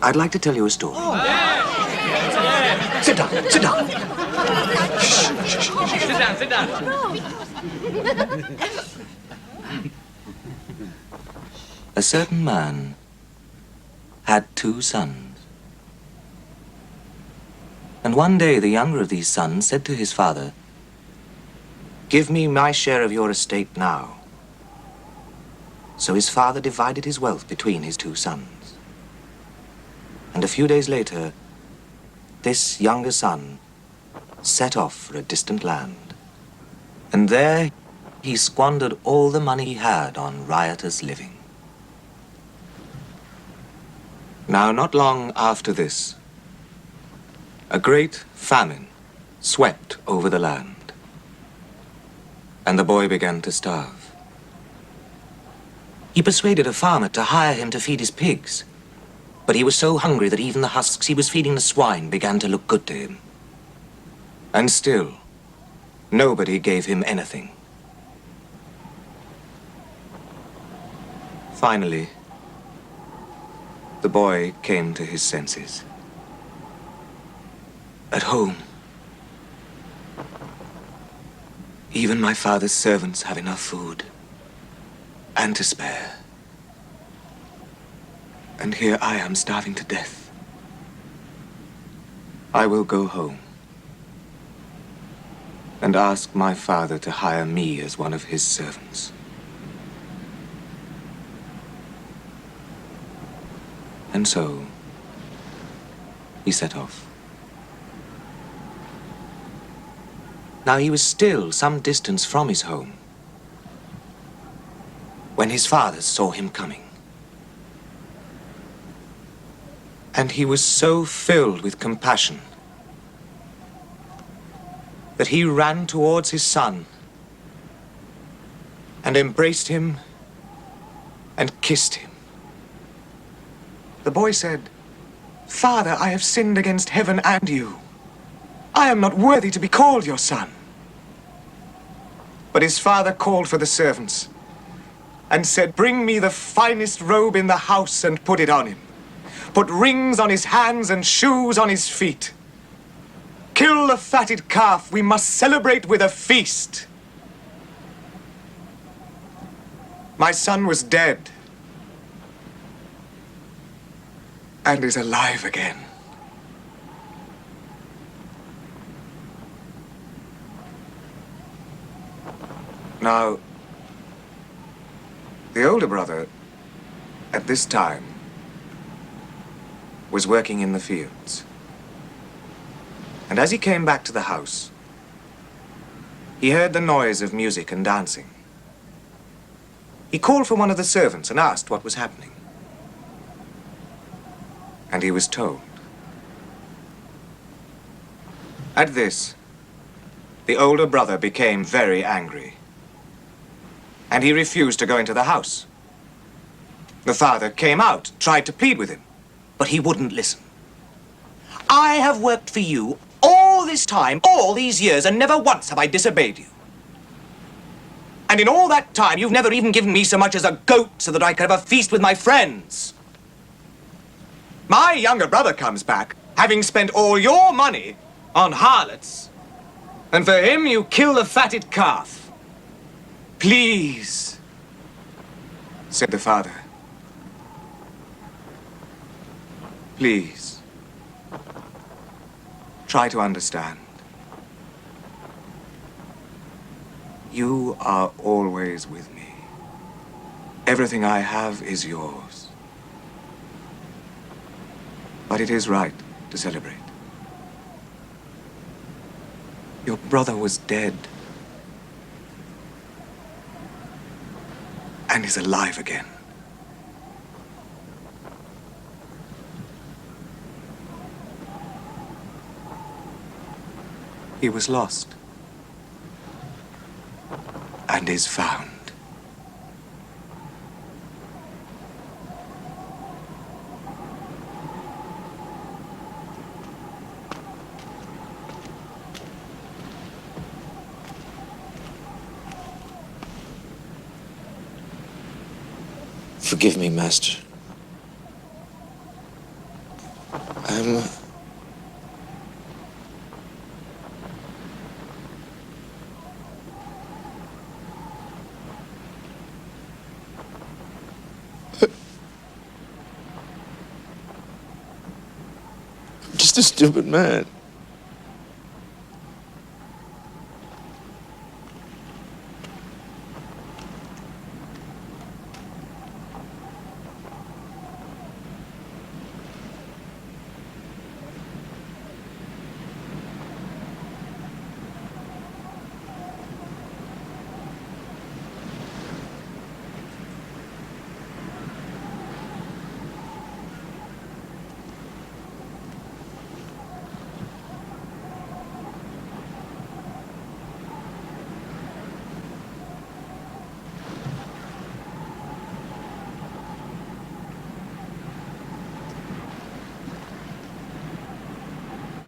I'd like to tell you a story. Oh. Yeah. Sit down, sit down. Sit down. A certain man had 2 sons. And one day the younger of these sons said to his father, "Give me my share of your estate now." So his father divided his wealth between his 2 sons. And a few days later, this younger son set off for a distant land. And there he squandered all the money he had on riotous living. Now, not long after this, a great famine swept over the land, and the boy began to starve. He persuaded a farmer to hire him to feed his pigs, but he was so hungry that even the husks he was feeding the swine began to look good to him. And still, nobody gave him anything. Finally, the boy came to his senses. At home, even my father's servants have enough food, and to spare. And here I am starving to death. I will go home and ask my father to hire me as one of his servants. And so, he set off. Now he was still some distance from his home when his father saw him coming. And he was so filled with compassion that he ran towards his son and embraced him and kissed him. The boy said, "Father, I have sinned against heaven and you. I am not worthy to be called your son." But his father called for the servants and said, "Bring me the finest robe in the house and put it on him. Put rings on his hands and shoes on his feet. Kill the fatted calf. We must celebrate with a feast." My son was dead and is alive again. Now, the older brother, at this time, was working in the fields. And as he came back to the house, he heard the noise of music and dancing. He called for one of the servants and asked what was happening. And he was told. At this, the older brother became very angry, and he refused to go into the house. The father came out, tried to plead with him, but he wouldn't listen. "I have worked for you all this time, all these years, and never once have I disobeyed you. And in all that time, you've never even given me so much as a goat so that I could have a feast with my friends. My younger brother comes back, having spent all your money on harlots, and for him you kill the fatted calf. Please," said the father, "please, try to understand. You are always with me. Everything I have is yours. But it is right to celebrate. Your brother was dead and is alive again. He was lost and is found." Forgive me, Master. I'm just a stupid man.